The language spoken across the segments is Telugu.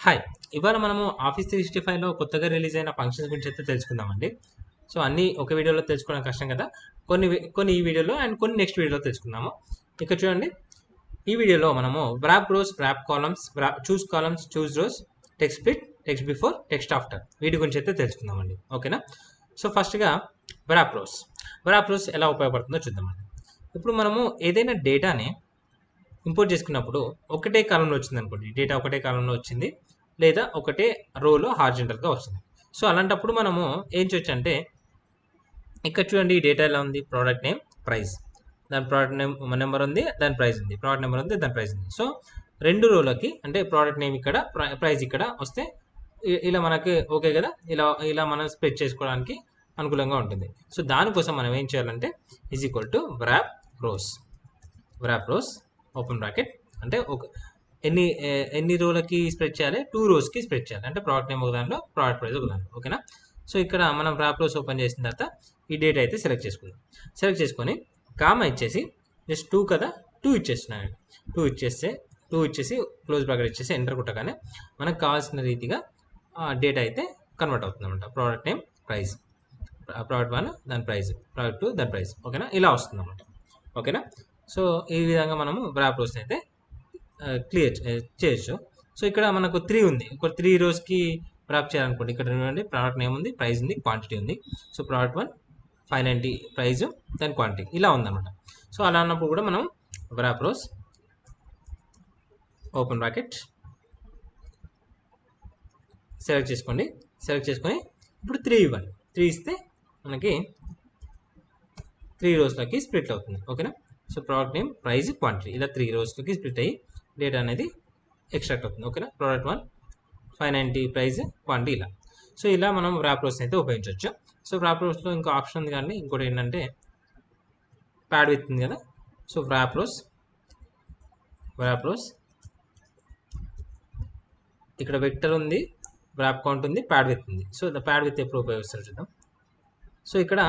హాయ్! ఇవాళ మనము ఆఫీస్ 365లో కొత్తగా రిలీజ్ అయిన ఫంక్షన్స్ గురించి అయితే తెలుసుకుందామండి. సో, అన్నీ ఒక వీడియోలో తెలుసుకోవడం కష్టం కదా! కొన్ని ఈ వీడియోలో అండ్ కొన్ని నెక్స్ట్ వీడియోలో తెలుసుకుందాము. ఇక్కడ చూడండి. ఈ వీడియోలో మనము wrap rows, wrap columns, choose columns, choose rows, text split, text before, text after వీటి గురించి అయితే తెలుసుకుందామండి. ఓకేనా? సో, ఫస్ట్‌గా వ్రాప్ రోస్. వ్రాప్ రోస్ ఎలా ఉపయోగపడుతుందో చూద్దామండి. ఇప్పుడు మనము ఏదైనా డేటాని ఇంపోర్ట్ చేసుకున్నప్పుడు ఒకటే కాలంలో వచ్చింది అనుకోండి, డేటా ఒకటే కాలంలో వచ్చింది లేదా ఒకటే రోలో హార్జెంటల్గా వచ్చింది. సో అలాంటప్పుడు మనము ఏం చేయొచ్చు అంటే, ఇక్కడ చూడండి ఈ డేటా ఎలా ఉంది, ప్రోడక్ట్ నేమ్, ప్రైస్, దాని ప్రోడక్ట్ నేమ్ నెంబర్ ఉంది, దాని ప్రైస్ ఉంది, ప్రోడక్ట్ నెంబర్ ఉంది, దాని ప్రైస్ ఉంది. సో రెండు రోలకి అంటే ప్రోడక్ట్ నేమ్ ఇక్కడ, ప్రైస్ ఇక్కడ వస్తే ఇలా మనకి ఓకే కదా, ఇలా ఇలా మనం స్ప్రెడ్ చేసుకోవడానికి అనుకూలంగా ఉంటుంది. సో దానికోసం మనం ఏం చేయాలంటే is equal to wrap rows. Wrap rows open bracket అంటే ఎన్ని రోలకి స్ప్రెడ్ చేయాలి, 2 రోస్కి స్ప్రెడ్ చేయాలి. అంటే ప్రోడక్ట్ నేమ్ ఒక దాంట్లో, ప్రోడక్ట్ ప్రైస్ ఒక దాంట్లో. ఓకేనా? సో ఇక్కడ మనం వ్రాప్ రోస్ ఓపెన్ చేసిన తర్వాత ఈ డేటా అయితే సెలెక్ట్ చేసుకుందాం. సెలెక్ట్ చేసుకొని కామా ఇచ్చేసి జస్ట్ 2 కదా, 2 ఇచ్చేస్తున్నాను. 2 ఇచ్చేసి క్లోజ్ బ్రాకెట్ ఇచ్చేసి ఎంటర్ కొట్టగానే మనకు కావాల్సిన రీతిగా డేటా అయితే కన్వర్ట్ అవుతుంది అనమాట. ప్రోడక్ట్ నేమ్, ప్రైస్, ప్రోడక్ట్ 1 దాని ప్రైస్, ప్రోడక్ట్ 2 దాని ప్రైస్. ఓకేనా? ఇలా వస్తుంది అనమాట. ఓకేనా? సో ఈ విధంగా మనము వ్రాప్ రోస్ అయితే క్లియర్ చేయొచ్చు. సో ఇక్కడ మనకు 3 ఉంది, ఒక 3 రోస్కి వ్రాప్ చేయాలనుకోండి. ఇక్కడ చూడండి ప్రోడక్ట్ నేమ్ ఉంది, ప్రైస్ ఉంది, క్వాంటిటీ ఉంది. సో ప్రోడక్ట్ 1 590 ప్రైస్, దాని క్వాంటిటీ ఇలా ఉందన్నమాట. సో అలా అన్నప్పుడు కూడా మనం wrap rows open bracket select చేసుకోండి. సెలెక్ట్ చేసుకొని ఇప్పుడు 3 ఇవ్వండి. 3 ఇస్తే మనకి 3 రోస్లకి స్ప్లిట్ అవుతుంది. ఓకేనా? So product name, price, quantity ఇలా 3 రోస్లకి స్ప్లిట్ అయ్యి డేటా అనేది ఎక్స్ట్రాక్ట్ అవుతుంది. ఓకేనా? ప్రోడక్ట్ 1 590 ప్రైస్, క్వాంటిటీ ఇలా. సో ఇలా మనం వ్రాప్ రోస్ అయితే ఉపయోగించవచ్చు. సో వ్రాప్ రోస్లో ఇంకో ఆప్షన్ ఉంది కానీ ఇంకోటి ఏంటంటే ప్యాడ్ విత్ ఉంది కదా. సో వ్రాప్ రోస్ ఇక్కడ వెక్టర్ ఉంది, వ్రాప్ కౌంట్ ఉంది, ప్యాడ్ విత్ ఉంది. సో ప్యాడ్ విత్ ఎప్పుడు ఉపయోగిస్తారు చూద్దాం. సో ఇక్కడ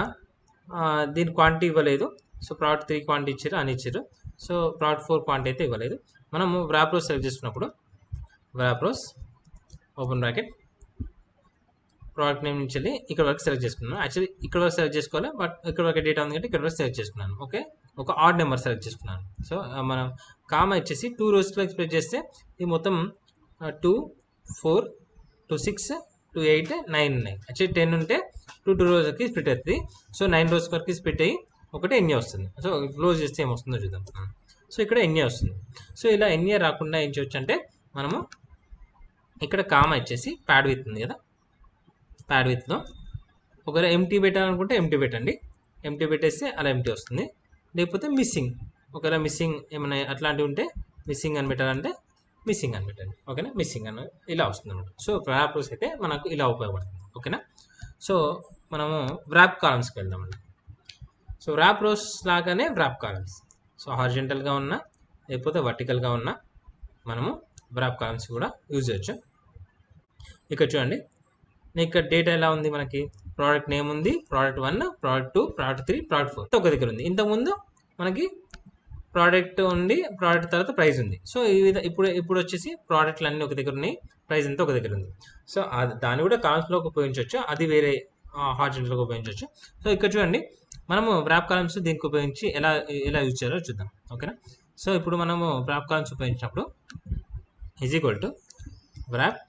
దీని క్వాంటిటీ ఇవ్వలేదు. సో ప్రోడక్ట్ 3 క్వాంటిటీ ఇచ్చారు అని ఇచ్చారు. సో ప్రోడక్ట్ 4 క్వాంటిటీ అయితే ఇవ్వలేదు. మనము వ్రాప్ రోస్ సెలెక్ట్ చేసుకున్నప్పుడు wrap rows open bracket product name నుంచి వెళ్ళి ఇక్కడ వరకు సెలెక్ట్ చేసుకున్నాను. యాక్చువల్లీ ఇక్కడ వరకు సెలెక్ట్ చేసుకోవాలి, బట్ ఇక్కడ వరకు డేటా ఉంది అంటే ఇక్కడ వరకు సెలెక్ట్ చేసుకున్నాను. ఓకే, ఒక ఆడ్ నెంబర్ సెలెక్ట్ చేసుకున్నాను. సో మనం కామా ఇచ్చేసి 2 రోస్లో స్ప్రెడ్ చేస్తే ఇది మొత్తం 2 4 2 6 2 8 9 ఉన్నాయి. యాక్చువల్లీ 10 ఉంటే 2 రోస్కి స్ప్లిట్ అవుతుంది. సో 9 రోస్ వరకు స్ప్లిట్ అయ్యి ఒకటి ఎన్ఏ వస్తుంది. సో క్లోజ్ చేస్తే ఏమొస్తుందో చూద్దాం. సో ఇక్కడ ఎన్ఏ వస్తుంది. సో ఇలా ఎన్ఏ రాకుండా ఏం చేయొచ్చు అంటే మనము ఇక్కడ కామా ఇచ్చేసి ప్యాడ్ విత్ ఉంది కదా, ప్యాడ్ విత్లో ఒకవేళ ఎంటీ పెట్టాలనుకుంటే ఎంటీ పెట్టండి. ఎంటీ పెట్టేస్తే అలా ఎంటీ వస్తుంది. లేకపోతే మిస్సింగ్, ఒకవేళ మిస్సింగ్ ఏమైనా అట్లాంటివి ఉంటే మిస్సింగ్ అని పెట్టాలంటే మిస్సింగ్ అని పెట్టండి. ఓకేనా? మిస్సింగ్ అని ఇలా వస్తుంది అనమాట. సో వ్రాప్ రోస్ అయితే మనకు ఇలా ఉపయోగపడుతుంది. ఓకేనా? సో మనము వ్రాప్ కాలమ్స్కి వెళ్దామండి. సో వ్రాప్ రోస్ లాగానే వ్రాప్ కాలమ్స్, సో హారిజెంటల్గా ఉన్న లేకపోతే వర్టికల్గా ఉన్న మనము వ్రాప్ కాలమ్స్ కూడా యూజ్ చేయొచ్చు. ఇక్కడ చూడండి, ఇక్కడ డేటా ఎలా ఉంది, మనకి ప్రోడక్ట్ నేమ్ ఉంది, ప్రోడక్ట్ 1, ప్రోడక్ట్ 2, ప్రోడక్ట్ 3, ప్రోడక్ట్ 4 ఒక దగ్గర ఉంది. ఇంతకుముందు మనకి ప్రోడక్ట్ ఉంది, ప్రోడక్ట్ తర్వాత ప్రైస్ ఉంది. సో ఈ విధంగా ఇప్పుడు వచ్చేసి ప్రోడక్ట్లు అన్నీ ఒక దగ్గర ఉన్నాయి, ప్రైస్ అంతా ఒక దగ్గర ఉంది. సో దాన్ని కూడా కాలమ్స్లోకి ఉపయోగించవచ్చు, అది వేరే హారిజెంటల్గా ఉపయోగించవచ్చు. సో ఇక్కడ చూడండి, మనము వ్రాప్ కాలమ్స్ దీనికి ఉపయోగించి ఎలా యూజ్ చేయాలో చూద్దాం. ఓకేనా? సో ఇప్పుడు మనము వ్రాప్ కాలమ్స్ ఉపయోగించినప్పుడు is equal to wrap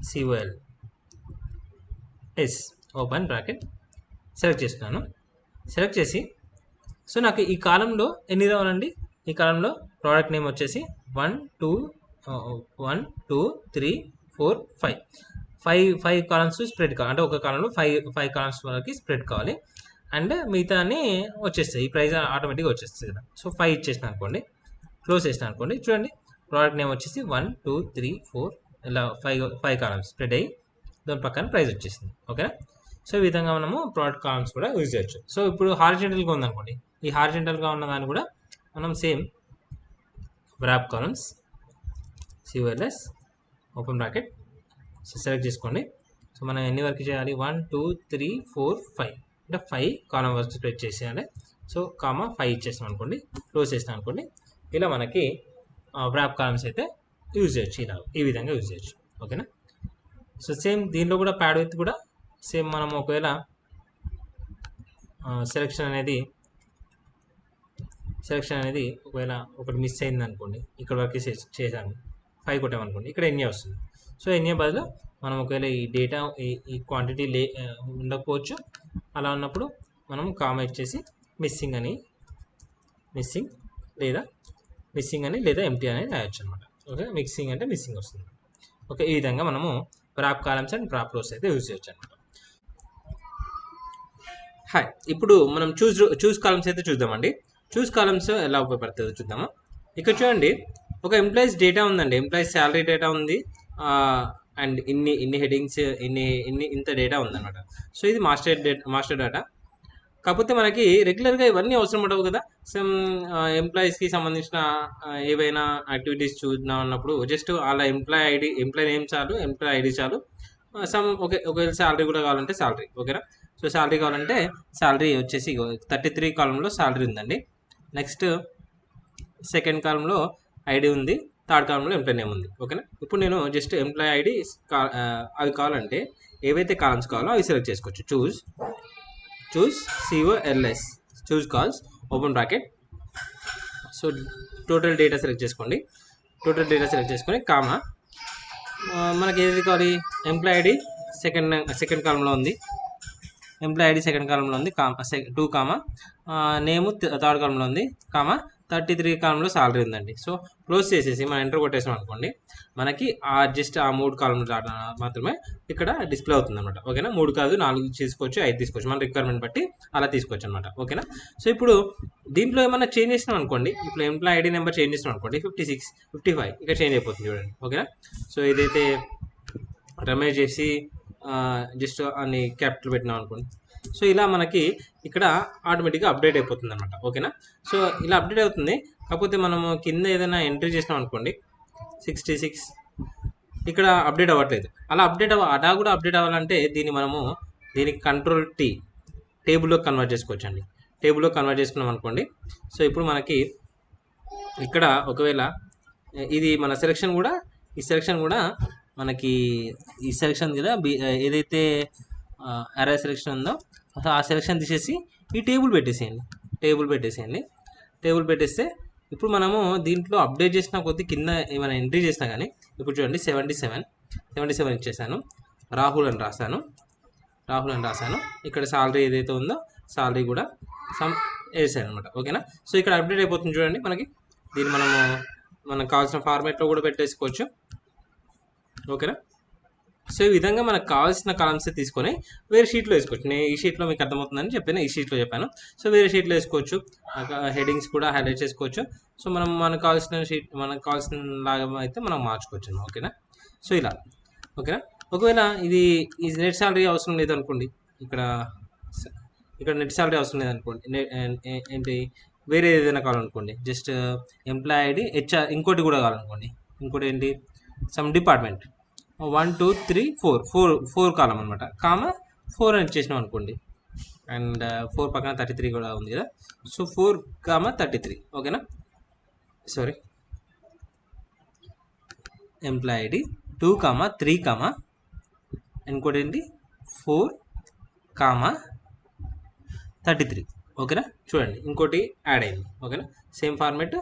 COL open bracket select చేస్తున్నాను. సెలెక్ట్ చేసి సో నాకు ఈ కాలంలో ఎన్ని రావాలండి, ఈ కాలంలో ప్రోడక్ట్ నేమ్ వచ్చేసి 1 2 3 4 5 కాలమ్స్ స్ప్రెడ్ కావాలి. అంటే ఒక కాలంలో 5 కాలమ్స్ వరకు స్ప్రెడ్ కావాలి. అండ్ మిగతాని వచ్చేస్తాయి, ఈ ప్రైస్ ఆటోమేటిక్గా వచ్చేస్తుంది కదా. సో 5 ఇచ్చేసిన అనుకోండి, క్లోజ్ చేసిన అనుకోండి. చూడండి ప్రోడక్ట్ నేమ్ వచ్చేసి 1 2 3 4 ఇలా 5 కాలమ్స్ స్ప్రెడ్ అయ్యి దాని పక్కన ప్రైస్ వచ్చేసింది. ఓకేనా? సో ఈ విధంగా మనము ప్రోడక్ట్ కాలమ్స్ కూడా యూజ్ చేయొచ్చు. సో ఇప్పుడు హారిజెంటల్గా ఉందనుకోండి, ఈ హారిజెంటల్గా ఉన్న దాన్ని కూడా మనం same wrap columns COLS open bracket so select చేసుకోండి. సో మనం ఎన్ని వరకు చేయాలి, 1 2 3 4 5 అంటే 5 కాలం వరకు స్ప్రెడ్ చేసేయాలి. సో కామా 5 ఇచ్చేసాం అనుకోండి, క్లోజ్ చేసినాం అనుకోండి. ఇలా మనకి వ్రాప్ కాలమ్స్ అయితే యూజ్ చేయొచ్చు, ఇలా ఈ విధంగా యూజ్ చేయొచ్చు. ఓకేనా. సో సేమ్ దీనిలో కూడా ప్యాడ్ విత్ కూడా సేమ్ మనం ఒకవేళ సెలెక్షన్ అనేది ఒకవేళ ఒకటి మిస్ అయింది అనుకోండి, ఇక్కడ వరకు చేశాను 5 కొట్టామనుకోండి, ఇక్కడ ఎన్ఏ వస్తుంది. సో ఎన్ఏ బదులు మనం ఒకవేళ ఈ డేటా ఈ క్వాంటిటీ ఉండకపోవచ్చు, అలా ఉన్నప్పుడు మనం కామా ఇచ్చేసి మిస్సింగ్ లేదా ఎంటీ అనేది రాయొచ్చు అనమాట. ఓకే, మిక్సింగ్ అంటే మిస్సింగ్ వస్తుంది. ఓకే, ఈ విధంగా మనము wrap columns and wrap rows అయితే యూజ్ చేయొచ్చు అనమాట. హాయ్, ఇప్పుడు మనం చూస్ కాలమ్స్ అయితే చూద్దామండి. చూస్ కాలమ్స్ ఎలా ఉపయోగపడుతుందో చూద్దాము. ఇక్కడ చూడండి, ఒక ఎంప్లాయీస్ డేటా ఉందండి, ఎంప్లాయీస్ శాలరీ డేటా ఉంది, అండ్ ఇన్ని హెడింగ్స్ ఇంత డేటా ఉందన్నమాట. సో ఇది మాస్టర్ డేటా. కాకపోతే మనకి రెగ్యులర్గా ఇవన్నీ అవసరం ఉండవు కదా. సమ్ ఎంప్లాయీస్కి సంబంధించిన ఏవైనా యాక్టివిటీస్ చూద్దాం అన్నప్పుడు జస్ట్ అలా ఎంప్లాయీ నేమ్ చాలు, ఎంప్లాయీ ఐడి చాలు. ఒకవేళ శాలరీ కూడా కావాలంటే శాలరీ. ఓకేనా. సో శాలరీ కావాలంటే శాలరీ వచ్చేసి 33 కాలంలో శాలరీ ఉందండి. నెక్స్ట్ సెకండ్ కాలంలో ఐడి ఉంది, థర్డ్ కాలంలో ఎంప్లాయీ నేమ్ ఉంది. ఓకేనా. ఇప్పుడు నేను జస్ట్ ఎంప్లాయీ ఐడి అవి కావాలంటే ఏవైతే కాలమ్స్ కావాలో అవి సెలెక్ట్ చేసుకోవచ్చు. Choose COLS choose cols open bracket. So total data select చేసుకోండి. టోటల్ డేటా సెలెక్ట్ చేసుకొని కామా, మనకి ఏది కావాలి, ఎంప్లాయీ ఐడి సెకండ్ కాలంలో ఉంది, ఎంప్లాయీ ఐడి సెకండ్ కాలంలో ఉంది, 2 కామా, నేము థర్డ్ కాలంలో ఉంది, కామా 33 కాలంలో శాలరీ ఉందండి. సో క్లోజ్ చేసేసి మనం ఎంటర్ కొట్టేసాం అనుకోండి, మనకి జస్ట్ ఆ 3 కాలంలో మాత్రమే ఇక్కడ డిస్ప్లే అవుతుంది అనమాట. ఓకేనా. 3 కాదు, 4 తీసుకోవచ్చు, 5 తీసుకోవచ్చు, మన రిక్వైర్మెంట్ బట్టి అలా తీసుకోవచ్చు అనమాట. ఓకేనా. సో ఇప్పుడు దీంట్లో ఏమైనా చేంజ్ చేసినాం అనుకోండి, ఇప్పుడు ఎంప్లాయీ ఐడి నెంబర్ చేంజ్ చేసినాం అనుకోండి, 56, 55 ఇక్కడ చేంజ్ అయిపోతుంది చూడండి. ఓకేనా. సో ఇదైతే రమేష్ చేసి జస్ట్ అన్ని క్యాపిటల్ పెట్టినాం అనుకోండి, సో ఇలా మనకి ఇక్కడ ఆటోమేటిక్గా అప్డేట్ అయిపోతుంది అనమాట. ఓకేనా. సో ఇలా అప్డేట్ అవుతుంది. కాకపోతే మనము కింద ఏదైనా ఎంట్రీ చేసినాం అనుకోండి, 66 ఇక్కడ అప్డేట్ అవ్వట్లేదు. అలా కూడా అప్డేట్ అవ్వాలంటే దీనికి కంట్రోల్ T టేబుల్లో కన్వర్ట్ చేసుకోవచ్చు అండి. టేబుల్లో కన్వర్ట్ చేసుకున్నాం అనుకోండి, సో ఇప్పుడు మనకి ఇక్కడ ఒకవేళ ఇది మన సెలెక్షన్ కూడా మనకి ఈ సెలెక్షన్ కదా ఏదైతే అరే సెలెక్షన్ ఉందో ఆ సెలెక్షన్ తీసేసి ఈ టేబుల్ పెట్టేసేయండి. టేబుల్ పెట్టేస్తే ఇప్పుడు మనము దీంట్లో అప్డేట్ చేసిన కొద్ది కింద ఏమైనా ఎంట్రీ చేసినా కానీ, ఇప్పుడు చూడండి 77 ఇచ్చేసాను, రాహుల్ అని రాశాను. ఇక్కడ శాలరీ ఏదైతే ఉందో శాలరీ కూడా వేసాను అనమాట. ఓకేనా. సో ఇక్కడ అప్డేట్ అయిపోతుంది చూడండి మనకి. దీన్ని మనకు కావాల్సిన ఫార్మేట్లో కూడా పెట్టేసుకోవచ్చు. ఓకేనా. సో ఈ విధంగా మనకు కావాల్సిన కాలమ్స్ తీసుకొని వేరే షీట్లో వేసుకోవచ్చు. నేను ఈ షీట్లో మీకు అర్థమవుతుందని ఈ షీట్లో చెప్పాను. సో వేరే షీట్లో వేసుకోవచ్చు, హెడింగ్స్ కూడా హైలైట్ చేసుకోవచ్చు. సో మనకు కావాల్సిన లాగా అయితే మనం మార్చుకోవచ్చు. ఓకేనా. సో ఇలా. ఓకేనా. ఒకవేళ ఇది నెట్ శాలరీ అవసరం లేదనుకోండి, ఇక్కడ నెట్ శాలరీ అవసరం లేదనుకోండి, ఏంటి వేరే ఏదైనా కావాలనుకోండి, జస్ట్ ఎంప్లాయీ ఐడి HR ఇంకోటి కూడా కావాలనుకోండి, ఇంకోటి ఏంటి సమ్ డిపార్ట్మెంట్ 1 2 3 4 కాలం అనమాట, కామా 4 అని ఇచ్చేసినాం అనుకోండి, అండ్ 4 పక్కన 33 కూడా ఉంది కదా. So 4 comma 33. ఓకేనా. Sorry, employee ID 2 comma 3 comma ఇంకోటి ఏంటి 4 కామా 33. ఓకేనా. చూడండి ఇంకోటి యాడ్ అయింది. ఓకేనా. సేమ్ ఫార్మేట్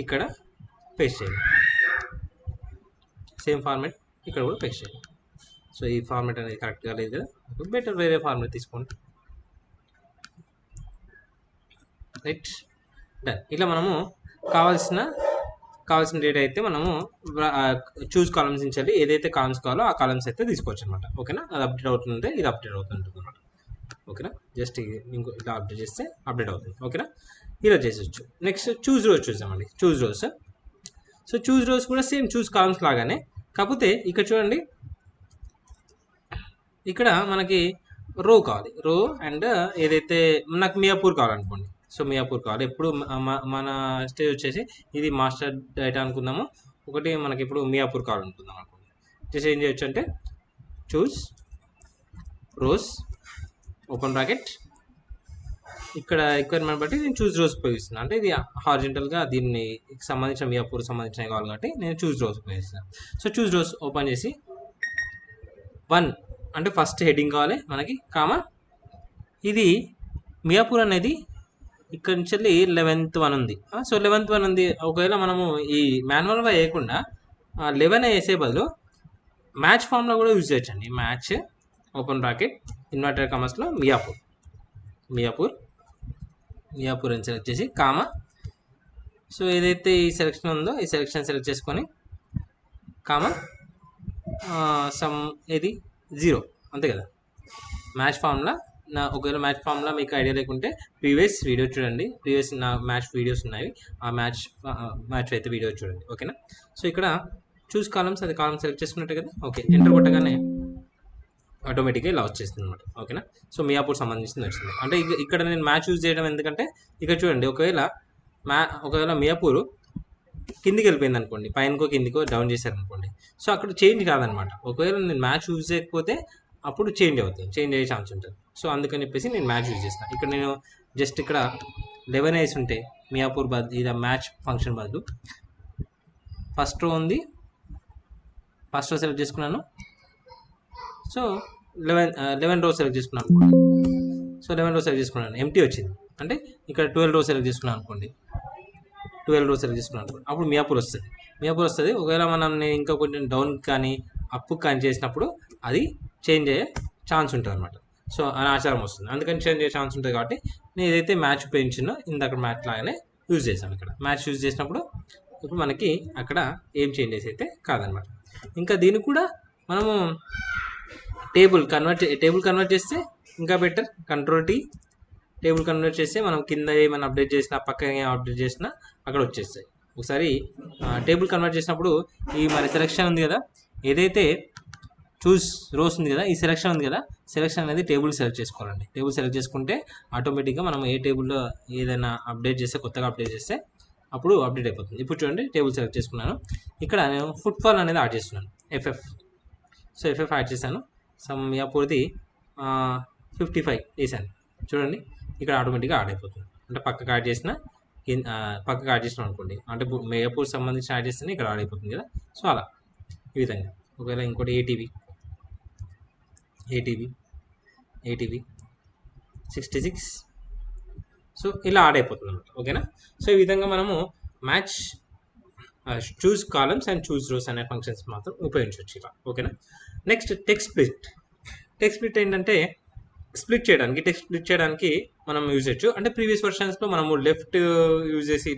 ఇక్కడ పేస్ట్ చేయండి, సేమ్ ఫార్మేట్ ఇక్కడ కూడా పేస్ట్ చేయండి. సో ఈ ఫార్మేట్ అనేది కరెక్ట్గా లేదు కదా, బెటర్ వేరే ఫార్మేట్ తీసుకోండి. Right, done. ఇట్లా మనము కావాల్సిన డేటా అయితే మనము చూస్ కాలమ్స్ నుంచి ఏదైతే కాలమ్స్ కావాలో ఆ కాలమ్స్ అయితే తీసుకోవచ్చు అనమాట. ఓకేనా. అది అప్డేట్ అవుతుంటే ఇది అప్డేట్ అవుతుంటుంది అనమాట. ఓకేనా. జస్ట్ ఇంకో ఇట్లా అప్డేట్ చేస్తే అప్డేట్ అవుతుంది. ఓకేనా. ఇలా చేసేయచ్చు. నెక్స్ట్ చూస్ రోస్ చూద్దామండి. సో చూస్ రోస్ కూడా సేమ్ చూస్ కాలమ్స్ లాగానే, కాకపోతే ఇక్కడ చూడండి, ఇక్కడ మనకి రో కావాలి, రో అండ్ ఏదైతే నాకు మియాపూర్ కావాలనుకోండి. సో మియాపూర్ కావాలి. ఎప్పుడు మన స్టేజ్ వచ్చేసి ఇది మాస్టర్ డేటా అనుకుందాము, ఒకటి మనకి ఇప్పుడు మియాపూర్ కావాలనుకుందాం అనుకోండి. జస్ట్ ఏం చేయొచ్చు అంటే చూస్ రోస్ ఓపెన్ బ్రాకెట్, ఇక్కడ రిక్వైర్మెంట్ బట్టి నేను చూస్ రోస్ ఉపయోగిస్తున్నాను. అంటే ఇది హారిజంటల్గా దీన్ని సంబంధించిన మియాపూర్ సంబంధించినవి కావాలి కాబట్టి నేను చూస్ రోస్ ఉపయోగిస్తున్నాను. సో చూస్ రోస్ ఓపెన్ చేసి 1 అంటే ఫస్ట్ హెడ్డింగ్ కావాలి మనకి, కామా ఇది మియాపూర్ అనేది ఇక్కడ నుంచి వెళ్ళి 11th 1 ఉంది. సో 11th 1 ఉంది. ఒకవేళ మనము ఈ మాన్యువల్గా వేయకుండా 11 వేసే బదులు మ్యాచ్ ఫామ్లో కూడా యూజ్ చేయొచ్చండి. మ్యాచ్ ఓపెన్ బ్రాకెట్ ఇన్వర్టెడ్ కామర్స్లో మియాపూర్ అని సెలెక్ట్ చేసి కామా, సో ఏదైతే ఈ సెలెక్షన్ ఉందో ఈ సెలెక్షన్ సెలెక్ట్ చేసుకొని కామా సమ్ ఏది 0 అంతే కదా. మ్యాచ్ ఫామ్లా ఒకవేళ మ్యాచ్ ఫామ్లా మీకు ఐడియా లేకుంటే ప్రీవియస్ వీడియో చూడండి, ప్రీవియస్ నా మ్యాచ్ వీడియోస్ ఉన్నాయి, ఆ మ్యాచ్ అయితే వీడియో చూడండి. ఓకేనా. సో ఇక్కడ చూస్ కాలమ్స్, అది కాలమ్ సెలెక్ట్ చేసుకున్నట్టే కదా. ఓకే, ఎంటర్ కొట్టగానే ఆటోమేటిక్గా ఇలా వచ్చేస్తుంది అనమాట. ఓకేనా. సో మియాపూర్ సంబంధించింది వచ్చింది. అంటే ఇక్కడ నేను మ్యాచ్ యూజ్ చేయడం ఎందుకంటే ఇక్కడ చూడండి, ఒకవేళ మియాపూర్ కిందికి వెళ్ళిపోయింది అనుకోండి, పైనకో కిందికో డౌన్ చేశారనుకోండి, సో అక్కడ చేంజ్ కాదనమాట. ఒకవేళ నేను మ్యాచ్ యూజ్ చేయకపోతే అప్పుడు చేంజ్ అవుతుంది, చేంజ్ అయ్యే ఛాన్స్ ఉంటుంది. సో అందుకని చెప్పేసి నేను మ్యాచ్ యూజ్ చేస్తాను. ఇక్కడ నేను జస్ట్ ఇక్కడ 11 వేసి ఉంటే మియాపూర్ బదులు ఇది మ్యాచ్ ఫంక్షన్ బదులు ఫస్ట్ రో ఉంది, ఫస్ట్ రో సెలెక్ట్ చేసుకున్నాను. సో 11 రో సెలెక్ట్ చేసుకున్నాను అనుకోండి. సో 11 రో సెలెక్ట్ చేసుకున్నాను, ఎంటీ వచ్చింది. అంటే ఇక్కడ 12 రో సెలెక్ట్ చేసుకున్నాను అనుకోండి, 12 రో సెలెక్ట్ చేసుకున్నాను అనుకోండి, అప్పుడు మియాపూర్ వస్తుంది. ఒకవేళ మనం నేను ఇంకా కొంచెం డౌన్ కానీ అప్ కానీ చేసినప్పుడు అది చేంజ్ అయ్యే ఛాన్స్ ఉంటుంది అనమాట. సో అని ఆచారం వస్తుంది, అందుకని చేంజ్ అయ్యే ఛాన్స్ ఉంటుంది. కాబట్టి నేను ఏదైతే మ్యాచ్ ఉపయోగించినో ఇందాక మ్యాచ్ లాగానే యూజ్ చేసాం. ఇక్కడ మ్యాచ్ యూజ్ చేసినప్పుడు ఇప్పుడు మనకి అక్కడ ఏం చేంజెస్ అయితే కాదనమాట. ఇంకా దీనికి కూడా మనము టేబుల్ కన్వర్ట్ చేస్తే ఇంకా బెటర్. Ctrl+T టేబుల్ కన్వర్ట్ చేస్తే మనం కింద ఏమైనా అప్డేట్ చేసినా పక్కన ఏమైనా అప్డేట్ చేసినా అక్కడ వచ్చేస్తాయి. ఒకసారి టేబుల్ కన్వర్ట్ చేసినప్పుడు ఈ మరి సెలెక్షన్ ఉంది కదా, ఏదైతే చూస్ రోస్ ఉంది కదా, ఈ సెలెక్షన్ ఉంది కదా, సెలెక్షన్ అనేది టేబుల్ సెలెక్ట్ చేసుకోవాలండి. టేబుల్ సెలెక్ట్ చేసుకుంటే ఆటోమేటిక్గా మనం ఏ టేబుల్లో ఏదైనా అప్డేట్ చేస్తే, కొత్తగా అప్డేట్ చేస్తే అప్పుడు అప్డేట్ అయిపోతుంది. ఇప్పుడు చూడండి, టేబుల్ సెలెక్ట్ చేసుకున్నాను. ఇక్కడ నేను ఫుట్ఫాల్ అనేది యాడ్ చేస్తున్నాను, సో ఎఫ్ఎఫ్ యాడ్ చేశాను. సమ్ మియాపూర్ది 55 వేసాను. చూడండి ఇక్కడ ఆటోమేటిక్గా యాడ్ అయిపోతుంది. అంటే పక్కకు యాడ్ చేసిన అనుకోండి, అంటే మియాపూర్ సంబంధించి యాడ్ చేస్తేనే ఇక్కడ యాడ్ అయిపోతుంది కదా. సో అలా ఈ విధంగా. ఒకవేళ ఇంకోటి ఏటీవీ 66, సో ఇలా యాడ్ అయిపోతుంది అనమాట. ఓకేనా. సో ఈ విధంగా మనము match choose columns and choose rows అనే ఫంక్షన్స్ మాత్రం ఉపయోగించవచ్చు ఇలా. ఓకేనా. నెక్స్ట్ టెక్స్ట్ స్ప్లిట్ ఏంటంటే టెక్స్ట్ స్ప్లిట్ చేయడానికి మనం యూజ్ చేయొచ్చు. అంటే ప్రీవియస్ వర్షన్స్లో మనము లెఫ్ట్ యూజ్ చేసి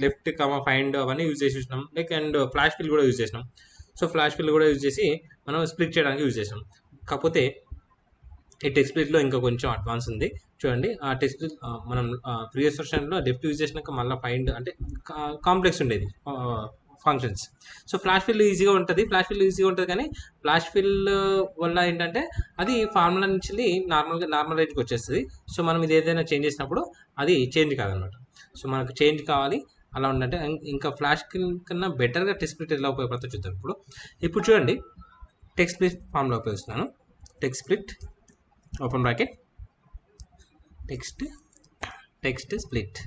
ఫైండ్ అవన్నీ యూజ్ చేసి చూసినాం. అండ్ ఫ్లాష్ ఫిల్ కూడా యూజ్ చేసినాం. సో ఫ్లాష్ ఫిల్ కూడా యూజ్ చేసి మనం స్ప్లిట్ చేయడానికి యూజ్ చేసాం. కాకపోతే ఈ టెక్స్ట్ స్ప్లిట్లో ఇంకా కొంచెం అడ్వాన్స్ ఉంది. చూడండి, ఆ టెక్స్ట్ స్ప్లిట్ మనం ప్రీవియస్ వర్షన్లో లెఫ్ట్ యూజ్ చేసినాక మళ్ళీ ఫైండ్ అంటే కాంప్లెక్స్ ఉండేది ఫంక్షన్స్. సో ఫ్లాష్ ఫిల్ ఈజీగా ఉంటుంది కానీ ఫ్లాష్ ఫిల్ వల్ల ఏంటంటే అది ఫార్ములా నుంచి నార్మలైజ్కి వచ్చేస్తుంది. సో మనం ఇది ఏదైనా చేంజ్ చేసినప్పుడు అది చేంజ్ కాదనమాట. సో మనకు చేంజ్ కావాలి అలా ఉందంటే ఇంకా ఫ్లాష్ కన్నా బెటర్గా టెక్స్ట్ స్ప్లిట్ ఎలా ఉపయోగపడుతుందో చూద్దాం. ఇప్పుడు చూడండి, టెక్స్ట్ స్ప్లిట్ ఫార్ములా ఉపయోగిస్తున్నాను. Text split open bracket text split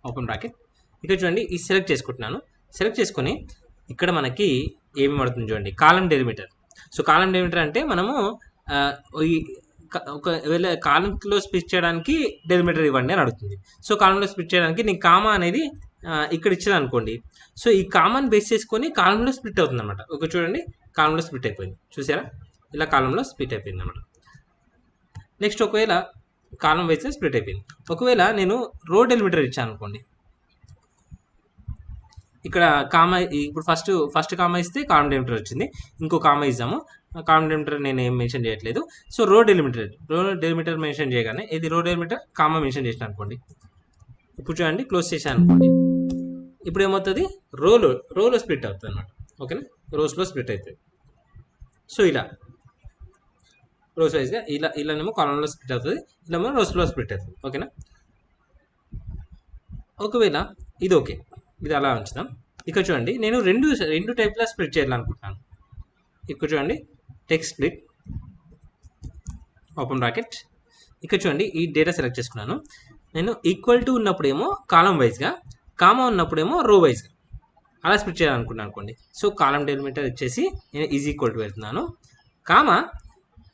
open bracket. ఇక్కడ చూడండి, ఈ సెలెక్ట్ చేసుకుంటున్నాను. సెలెక్ట్ చేసుకొని ఇక్కడ మనకి ఏమి పడుతుంది చూడండి, కాలం డెలిమిటర్. సో కాలం డెలిమిటర్ అంటే మనము ఒకవేళ కాలంలో స్ప్లిట్ చేయడానికి డెలిమిటర్ ఇవ్వండి అని అడుగుతుంది. సో కాలంలో స్ప్లిట్ చేయడానికి నేను కామా అనేది ఇక్కడ ఇచ్చేది అనుకోండి. సో ఈ కామాని బేస్ చేసుకొని కాలంలో స్ప్లిట్ అవుతుంది అనమాట. ఓకే, చూడండి కాలంలో స్ప్లిట్ అయిపోయింది, చూసారా, ఇలా కాలంలో స్ప్లిట్ అయిపోయింది అనమాట. నెక్స్ట్ ఒకవేళ కాలం వైస్ స్ప్లిట్ అయిపోయింది. ఒకవేళ నేను రో డెలిమిటర్ ఇచ్చాను అనుకోండి, ఇక్కడ కామా ఇప్పుడు ఫస్ట్ కామా ఇస్తే కాలం డెలిమిటర్ వచ్చింది. ఇంకో కామా ఇద్దాము, కాలం డెలిమిటర్ నేను ఏం మెన్షన్ చేయట్లేదు. సో రో డెలిమిటర్ మెన్షన్ చేయగానే ఇది రో డెలిమిటర్ కామా మెన్షన్ చేసిన అనుకోండి. ఇప్పుడు చూడండి, క్లోజ్ చేశాను అనుకోండి. ఇప్పుడు ఏమవుతుంది, రోలో స్ప్లిట్ అవుతుంది అనమాట. ఓకేనా, రోస్లో స్ప్లిట్ అవుతుంది. సో ఇలా రోస్ వైజ్గా ఇలానేమో కాలంలో స్ప్లిట్ అవుతుంది, ఇలామో రోస్లో స్ప్లిట్ అవుతుంది. ఓకేనా. ఒకవేళ ఇది ఓకే, ఇది అలా ఉంచుదాం. ఇక్కడ చూడండి, నేను రెండు టైప్లా స్ప్లిట్ చేయాలనుకుంటున్నాను. ఇక్కడ చూడండి, టెక్స్ట్ స్ప్లిట్ ఓపెన్ బ్రాకెట్. ఇక్కడ చూడండి, ఈ డేటా సెలెక్ట్ చేసుకున్నాను. నేను ఈక్వల్ టు ఉన్నప్పుడేమో కాలం వైజ్గా, కామా ఉన్నప్పుడేమో రో వైజ్గా అలా స్ప్లిట్ చేయాలనుకున్నాను అనుకోండి. సో కాలం డెలిమిటర్ వచ్చేసి నేను ఈజ్ ఈక్వల్ టు పెడుతున్నాను. కామా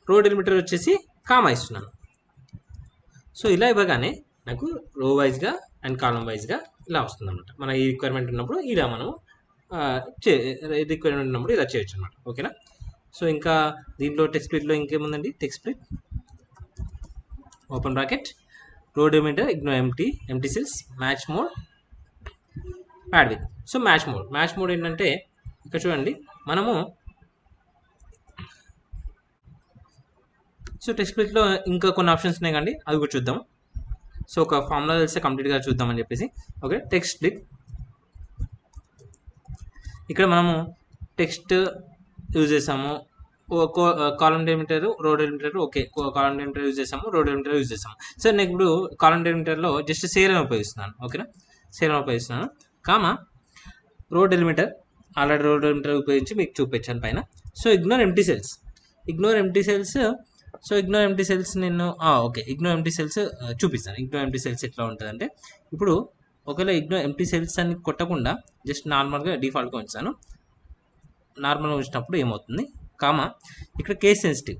రో డెలిమిటర్ వచ్చేసి కామా ఇస్తున్నాను. సో ఇలా ఇవ్వగానే నాకు రో వైజ్గా అండ్ కాలం వైజ్గా ఇలా వస్తుంది అనమాట. మన ఈ రిక్వైర్మెంట్ ఉన్నప్పుడు ఇలా మనం రిక్వైర్మెంట్ ఉన్నప్పుడు ఇలా చేయొచ్చు అనమాట. ఓకేనా. సో ఇంకా దీంట్లో టెక్స్ట్ స్ప్లిట్లో ఇంకేముందండి, text split open bracket row delimiter ignore empty cells match mode pad with. So match mode ఏంటంటే ఇక్కడ చూడండి మనము సో టెక్స్ట్ స్ప్లిట్లో ఇంకా కొన్ని ఆప్షన్స్ ఉన్నాయి కండి, అవి కూడా చూద్దాం. సో ఒక ఫార్ములా తెలిస్తే కంప్లీట్గా చూద్దామని చెప్పేసి. ఓకే, టెక్స్ట్ స్ప్లిట్ ఇక్కడ మనము టెక్స్ట్ యూజ్ చేసాము, కాలం డెలిమిటర్ రో డెలిమిటర్. ఓకే, కాలం డెలిమిటర్ యూజ్ చేసాము, రో డెలిమిటర్ యూజ్ చేసాము. సో నేను ఇప్పుడు కాలం డెలిమిటర్లో జస్ట్ సేల్ అని ఉపయోగిస్తున్నాను. ఓకేనా, సేల్ అని ఉపయోగిస్తున్నాను. కామా రో డెలిమిటర్ ఆల్రెడీ రో డెలిమిటర్ ఉపయోగించి మీకు చూపించాను పైన. So ignore empty cells so ignore empty cells నేను ఓకే ఇగ్నోర్ ఎంటీ సెల్స్ చూపిస్తాను. ఇగ్నోర్ ఎంటీ సెల్స్ ఎట్లా ఉంటుందంటే, ఇప్పుడు ఒకవేళ ఇగ్నోర్ ఎంటీ సెల్స్ అని కొట్టకుండా జస్ట్ నార్మల్గా డిఫాల్ట్గా ఉంచాను. నార్మల్గా ఉంచినప్పుడు ఏమవుతుంది, కామా ఇక్కడ కేస్ సెన్సిటివ్.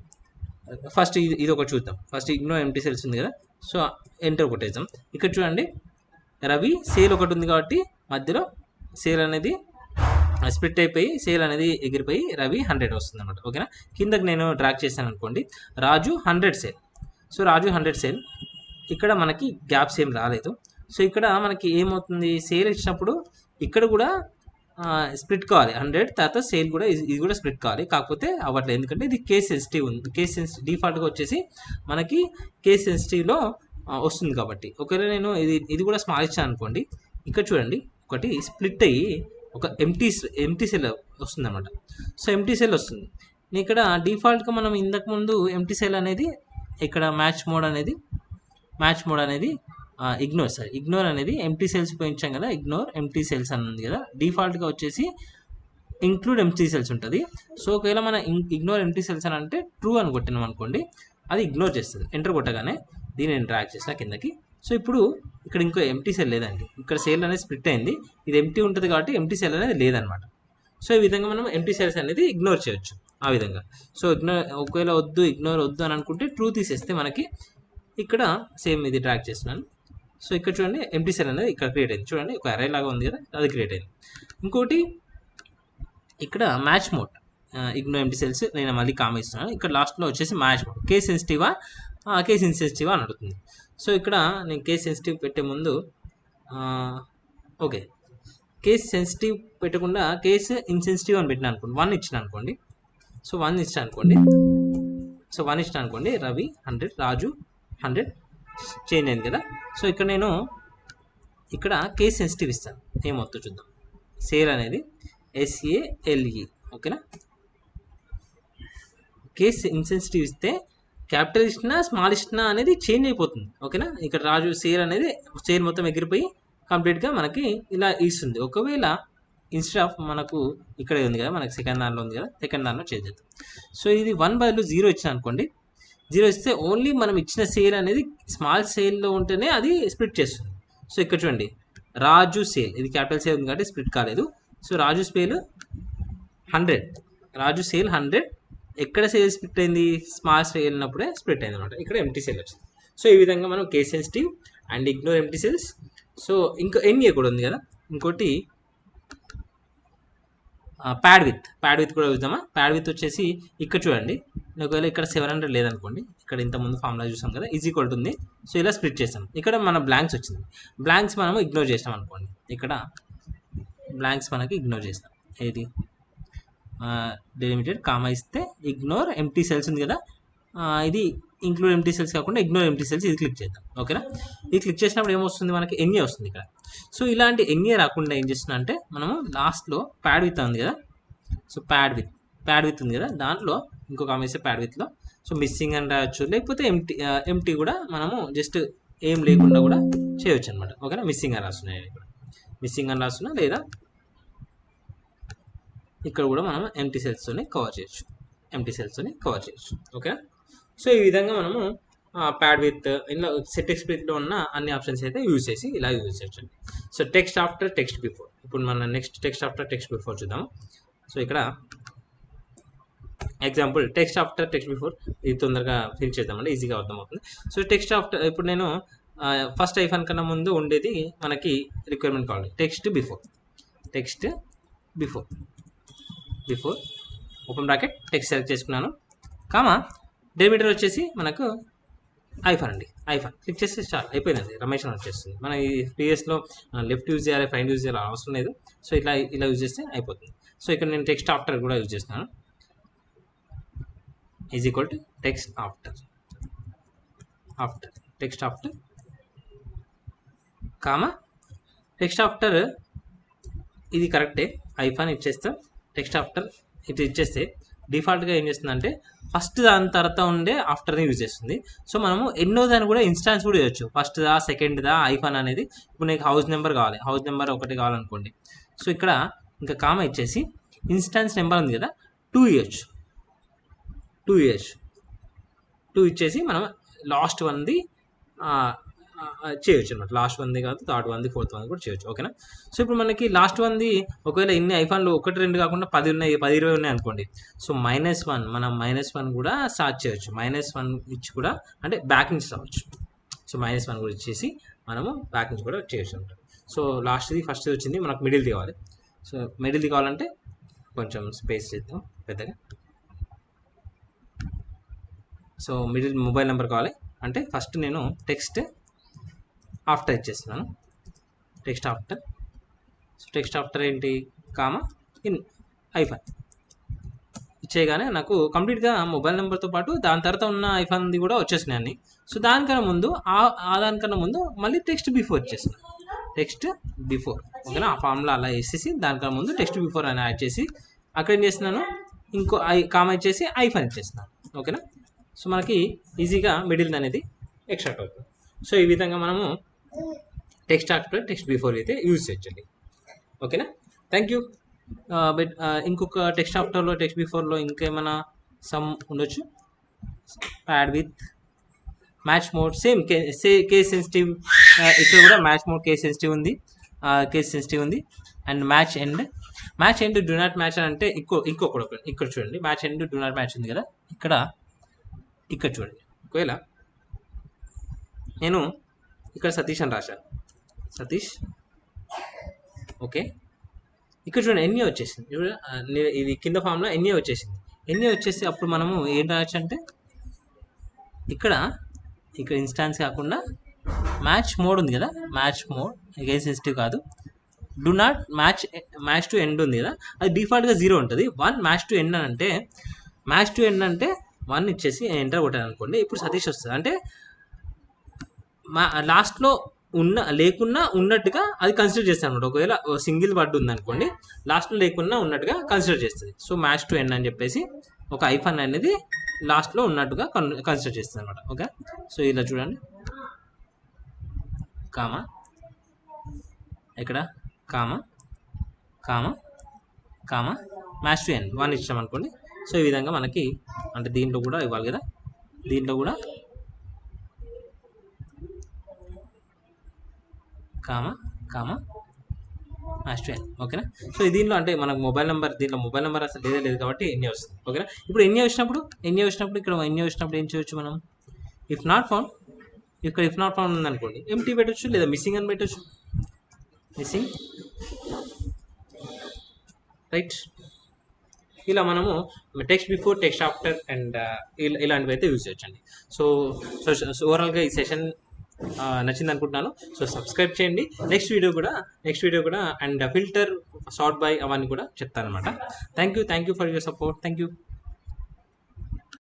ఫస్ట్ ఇది ఒకటి చూద్దాం. ఫస్ట్ ఇగ్నోర్ ఎంటీ సెల్స్ ఉంది కదా, సో ఎంటర్ కొట్టేద్దాం. ఇక్కడ చూడండి రవి సేల్ ఒకటి ఉంది కాబట్టి మధ్యలో సేల్ అనేది స్ప్లిట్ అయిపోయి సేల్ అనేది ఎగిరిపోయి రవి 100 వస్తుంది అనమాట. ఓకేనా, కిందకి నేను డ్రాగ్ చేశాను అనుకోండి, రాజు 100 సేల్. సో రాజు 100 సేల్, ఇక్కడ మనకి గ్యాప్స్ ఏం రాలేదు. సో ఇక్కడ మనకి ఏమవుతుంది, సేల్ ఇచ్చినప్పుడు ఇక్కడ కూడా స్ప్లిట్ కావాలి 100, తర్వాత సేల్ కూడా ఇది కూడా స్ప్లిట్ కావాలి, కాకపోతే అవ్వట్లేదు ఎందుకంటే ఇది కేస్ సెన్సిటివ్ ఉంది. కేస్ సెన్సిటివ్ డిఫాల్ట్గా వచ్చేసి మనకి కేస్ సెన్సిటివ్లో వస్తుంది కాబట్టి. ఒకవేళ నేను ఇది కూడా స్మాల్ ఇచ్చాను అనుకోండి, ఇక్కడ చూడండి ఒకటి స్ప్లిట్ అయ్యి ఒక ఎంటీ సెల్ వస్తుంది అనమాట. సో ఎంటీ సెల్ వస్తుంది. ఇక్కడ డిఫాల్ట్గా మనం ఇంతకుముందు ఎంటీ సెల్ అనేది ఇక్కడ మ్యాచ్ మోడ్ అనేది ఇగ్నోర్ అనేది ఎంటీ సెల్స్ ఉపయోగించాం కదా, ఇగ్నోర్ ఎంటీ సెల్స్ అని ఉంది కదా, డిఫాల్ట్గా వచ్చేసి ఇంక్లూడ్ ఎంటీ సెల్స్ ఉంటుంది. సో ఒకవేళ మన ఇగ్నోర్ ఎంటీ సెల్స్ అని అంటే ట్రూ అని కొట్టినాం అనుకోండి, అది ఇగ్నోర్ చేస్తుంది. ఎంటర్ కొట్టగానే దీన్ని నేను డ్రాగ్ చేసిన కిందకి. సో ఇప్పుడు ఇక్కడ ఇంకో ఎంటీ సెల్ లేదండి, ఇక్కడ సేల్ అనేది స్ప్లిట్ అయింది, ఇది ఎంటీ ఉంటుంది కాబట్టి ఎంటీ సెల్ అనేది లేదనమాట. సో ఈ విధంగా మనం ఎంటీ సెల్స్ అనేది ఇగ్నోర్ చేయొచ్చు ఆ విధంగా. సో ఒకవేళ ఇగ్నోర్ వద్దు అని అనుకుంటే ట్రూ తీసేస్తే మనకి ఇక్కడ సేమ్ ఇది డ్రాగ్ చేస్తున్నాను. సో ఇక్కడ చూడండి ఎంటీ సెల్ అనేది ఇక్కడ క్రియేట్ అయింది. చూడండి ఒక అరే లాగా ఉంది కదా, అది క్రియేట్ అయింది. ఇంకోటి ఇక్కడ match mode ignore empty cells నేను మళ్ళీ కామా ఇస్తున్నాను. ఇక్కడ లాస్ట్లో వచ్చేసి మ్యాచ్ మోడ్ కేస్ సెన్సిటివా అని అడుగుతుంది. సో ఇక్కడ నేను కేస్ సెన్సిటివ్ పెట్టే ముందు ఓకే కేస్ సెన్సిటివ్ పెట్టకుండా కేస్ ఇన్సెన్సిటివ్ అని పెట్టినా అనుకోండి, 1 ఇచ్చిన అనుకోండి. సో 1 ఇచ్చిన అనుకోండి రవి 100 రాజు 100 చేంజ్ అయింది కదా. సో ఇక్కడ నేను ఇక్కడ కేస్ సెన్సిటివ్ ఇస్తాను, ఏమవుతుందో చూద్దాం. సేల్ అనేది SALE. ఓకేనా, కేస్ ఇన్సెన్సిటివ్ ఇస్తే క్యాపిటల్ ఇచ్చినా స్మాల్ ఇచ్చినా అనేది చేంజ్ అయిపోతుంది. ఓకేనా, ఇక్కడ రాజు సేల్ మొత్తం ఎగిరిపోయి కంప్లీట్గా మనకి ఇలా ఇస్తుంది. ఒకవేళ ఇన్స్టెడ్ ఆఫ్ మనకు ఇక్కడే ఉంది కదా, మనకి సెకండ్ దానిలో ఉంది కదా, సెకండ్ దానిలో చేంజ్ అవుతుంది. సో ఇది 1 బదులు 0 ఇచ్చిన అనుకోండి, 0 ఇస్తే ఓన్లీ మనం ఇచ్చిన సేల్ అనేది స్మాల్ సేల్లో ఉంటేనే అది స్ప్లిట్ చేస్తుంది. సో ఇక్కడ చూడండి రాజు సేల్, ఇది క్యాపిటల్ సేల్ ఉంది కాబట్టి స్ప్లిట్ కాలేదు. సో రాజు సేల్ 100 ఎక్కడ సేల్ స్ప్లిట్ అయింది, స్మాల్ సేల్ అయినప్పుడే స్ప్లిట్ అయింది అనమాట. ఇక్కడ ఎంటీ సేల్ వచ్చింది. సో ఈ విధంగా మనం case sensitive and ignore empty sales. So ఇంకా ఎన్ఏ కూడా ఉంది కదా, ఇంకోటి ప్యాడ్ విత్ కూడా చూద్దామా. ప్యాడ్ విత్ వచ్చేసి ఇక్కడ చూడండి, ఒకవేళ ఇక్కడ 700 లేదనుకోండి, ఇక్కడ ఇంతకుముందు ఫార్ములా చూసాం కదా, ఈజ్ ఈక్వల్ టు ఉంది. సో ఇలా స్ప్లిట్ చేస్తాం. ఇక్కడ మన బ్లాంక్స్ వచ్చింది, బ్లాంక్స్ మనము ఇగ్నోర్ చేస్తాం అనుకోండి, ఇక్కడ బ్లాంక్స్ మనకి ఇగ్నోర్ చేస్తాం. ఏది డెలిమిటెడ్ కామా ఇస్తే ఇగ్నోర్ ఎంటీ సెల్స్ ఉంది కదా, ఇది ఇంక్లూడ్ ఎంటీ సెల్స్ కాకుండా ఇగ్నోర్ ఎంటీ సెల్స్, ఇది క్లిక్ చేద్దాం. ఓకేనా, ఇది క్లిక్ చేసినప్పుడు ఏమొస్తుంది మనకి ఎన్ఏ వస్తుంది ఇక్కడ. సో ఇలాంటి ఎన్ఏ రాకుండా ఏం చేస్తున్నా అంటే మనము లాస్ట్లో ప్యాడ్ విత్ ఉంది కదా, సో ప్యాడ్ విత్ ఉంది కదా, దాంట్లో ఇంకో కామా ఇస్తే ప్యాడ్ విత్లో సో మిస్సింగ్ అని రాయొచ్చు, లేకపోతే ఎంటీ కూడా మనము జస్ట్ ఏం లేకుండా కూడా చేయొచ్చు అనమాట. ఓకేనా, మిస్సింగ్ అని రాస్తున్నా లేదా ఇక్కడ కూడా మనం ఎంటీ సెల్స్తోనే కవర్ చేయొచ్చు. ఓకే, సో ఈ విధంగా మనము ప్యాడ్ విత్ ఇలా టెక్స్ట్ స్ప్లిట్లో ఉన్న అన్ని ఆప్షన్స్ అయితే యూజ్ చేసి ఇలా యూజ్ చేయొచ్చు. So text after text before, ఇప్పుడు మన next text after text before చూద్దాం. సో ఇక్కడ example text after text before, ఇది తొందరగా ఫిల్ చేద్దామండి, ఈజీగా అర్థమవుతుంది. సో టెక్స్ట్ ఆఫ్టర్ ఇప్పుడు నేను ఫస్ట్ ఐఫాన్ కన్నా ముందు ఉండేది మనకి రిక్వైర్మెంట్ కావాలి. Text before open bracket text select చేసుకున్నాను, కామా డెలిమిటర్ వచ్చేసి మనకు ఐఫాన్ అండి. ఐఫాన్ క్లిక్ చేస్తే చాలు, అయిపోయిందండి, రమేష్ అని వచ్చేస్తుంది. మన ఈ ప్రీవియస్లో లెఫ్ట్ యూజ్ చేయాలి, ఫైండ్ యూజ్ చేయాలి అవసరం లేదు. సో ఇలా యూజ్ చేస్తే అయిపోతుంది. సో ఇక్కడ నేను టెక్స్ట్ ఆఫ్టర్ కూడా యూజ్ చేస్తున్నాను. Is equal to text after comma text after, ఇది కరెక్టే, ఐఫాన్ ఇచ్చేస్తాం. టెక్స్ట్ ఆఫ్టర్ ఇది ఇచ్చేస్తే డిఫాల్ట్గా ఏం చేస్తుందంటే ఫస్ట్ దాని తర్వాత ఉండే ఆఫ్టర్ని యూజ్ చేస్తుంది. సో మనము ఎన్నో దాన్ని కూడా ఇన్స్టాన్స్ కూడా ఇవ్వచ్చు, ఫస్ట్దా సెకండ్దా ఐఫాన్ అనేది. ఇప్పుడు నీకు హౌస్ నెంబర్ కావాలి, హౌస్ నెంబర్ ఒకటి కావాలనుకోండి. సో ఇక్కడ ఇంకా కామా ఇచ్చేసి ఇన్స్టాన్స్ నెంబర్ ఉంది కదా 2 ఇవ్వచ్చు. 2 ఇచ్చేసి మనం లాస్ట్ వన్ది చేయొచ్చు అనమాట. లాస్ట్ వన్ది కాదు, థర్డ్ వన్ది, ఫోర్త్ వన్ది కూడా చేయొచ్చు. ఓకేనా. సో ఇప్పుడు మనకి లాస్ట్ వన్ది ఒకవేళ ఇన్ని ఐఫాన్లు 1 2 కాకుండా 10 ఉన్నాయి, 10 20 ఉన్నాయి అనుకోండి. సో -1 మనం -1 కూడా స్టార్ట్ చేయొచ్చు. -1 ఇచ్చి కూడా అంటే బ్యాక్ నుంచి రావచ్చు. సో -1 కూడా ఇచ్చేసి మనము బ్యాక్ నుంచి కూడా చేయొచ్చు అనమాట. సో లాస్ట్ది ఫస్ట్ వచ్చింది, మనకు మిడిల్ది కావాలి. సో మిడిల్ది కావాలంటే కొంచెం స్పేస్ చేద్దాం పెద్దగా. సో మిడిల్ మొబైల్ నెంబర్ కావాలి అంటే ఫస్ట్ నేను టెక్స్ట్ ఆఫ్టర్ ఇచ్చేస్తున్నాను. టెక్స్ట్ ఆఫ్టర్ ఏంటి, కామా ఇన్ ఐఫాన్ ఇచ్చేయగానే నాకు కంప్లీట్గా మొబైల్ నెంబర్తో పాటు దాని తర్వాత ఉన్న ఐఫాన్ది కూడా వచ్చేసినాయి అన్ని. సో దానికన్నా ముందు దానికన్నా ముందు మళ్ళీ టెక్స్ట్ బిఫోర్ వచ్చేసింది. టెక్స్ట్ బిఫోర్ ఓకేనా. ఆ ఫామ్లో అలా వేసేసి దానికన్నా ముందు టెక్స్ట్ బిఫోర్ అని యాడ్ చేసి అక్కడ ఏం చేస్తున్నాను, ఇంకో కామా ఇచ్చేసి ఐఫాన్ ఇచ్చేస్తున్నాను. ఓకేనా. సో మనకి ఈజీగా మిడిల్ అనేది ఎక్స్ట్రాక్ట్ అవుతుంది. సో ఈ విధంగా మనము టెక్స్ట్ ఆఫ్టర్ టెక్స్ట్ బిఫోర్ అయితే యూజ్ చేయొచ్చండి. ఓకేనా. Thank you. బట్ ఇంకొక టెక్స్ట్ ఆఫ్టర్లో టెక్స్ట్ బిఫోర్లో ఇంకేమైనా సమ్ ఉండొచ్చు. Add with match mode, same case sensitive, ఇక్కడ కూడా మ్యాచ్ మోడ్ కేస్ సెన్సిటివ్ ఉంది. And match end do not match అని అంటే ఇంకొకటి ఇక్కడ చూడండి, match end do not match ఉంది కదా, ఇక్కడ చూడండి. ఒకవేళ నేను ఇక్కడ సతీష్ అని రాశాను, సతీష్. ఓకే, ఇక్కడ చూడండి ఎన్ఏ వచ్చేసింది. ఇది కింద ఫామ్లో ఎన్ఏ వచ్చేసి అప్పుడు మనము ఏం రాయొచ్చు అంటే ఇక్కడ ఇన్స్టాన్స్ కాకుండా మ్యాచ్ మోడ్ ఉంది కదా, మ్యాచ్ మోడ్ కేస్ సెన్సిటివ్ కాదు, do not match to end ఉంది కదా, అది డిఫాల్ట్గా 0 ఉంటుంది. 1 మ్యాచ్ టు ఎండ్ అంటే 1 ఇచ్చేసి ఎంటర్ కొట్టాను అనుకోండి, ఇప్పుడు సతీష్ వస్తుంది. అంటే లాస్ట్లో లేకున్నా ఉన్నట్టుగా అది కన్సిడర్ చేస్తాను అనమాట. ఒకవేళ సింగిల్ వర్డ్ ఉందనుకోండి, లాస్ట్లో లేకున్నా ఉన్నట్టుగా కన్సిడర్ చేస్తుంది. సో మ్యాచ్ టు ఎండ్ అని చెప్పేసి ఒక ఐఫాన్ అనేది లాస్ట్లో ఉన్నట్టుగా కన్సిడర్ చేస్తుంది అనమాట. ఓకే. సో ఇలా చూడండి, కామా ఇక్కడ కామా మ్యాచ్ టు ఎండ్ 1 ఇచ్చాం అనుకోండి. సో ఈ విధంగా మనకి అంటే దీంట్లో కూడా ఇవ్వాలి కదా, దీంట్లో కూడా కామా మ్యాచ్ టు ఎండ్. ఓకేనా. సో దీంట్లో అంటే మనకు దీంట్లో మొబైల్ నెంబర్ అసలు లేదు కాబట్టి ఎన్ఏ వస్తుంది. ఓకేనా. ఇప్పుడు ఎన్ఏ వచ్చినప్పుడు ఇక్కడ ఎన్ఏ వచ్చినప్పుడు ఏం చేయొచ్చు మనం, ఇఫ్ నాట్ ఫౌండ్ ఉందనుకోండి ఎంటీ పెట్టచ్చు, లేదా మిస్సింగ్ అని పెట్టచ్చు. Missing, right. ఇలా మనము text before, text after and ఇలాంటివి అయితే యూజ్ చేయొచ్చండి. సో ఓవరాల్గా ఈ సెషన్ నచ్చింది అనుకుంటున్నాను. సో సబ్స్క్రైబ్ చేయండి. నెక్స్ట్ వీడియో కూడా అండ్ ఫిల్టర్, సార్ట్ బై అవన్నీ కూడా చెప్తాను అనమాట. Thank you for your support. Thank you.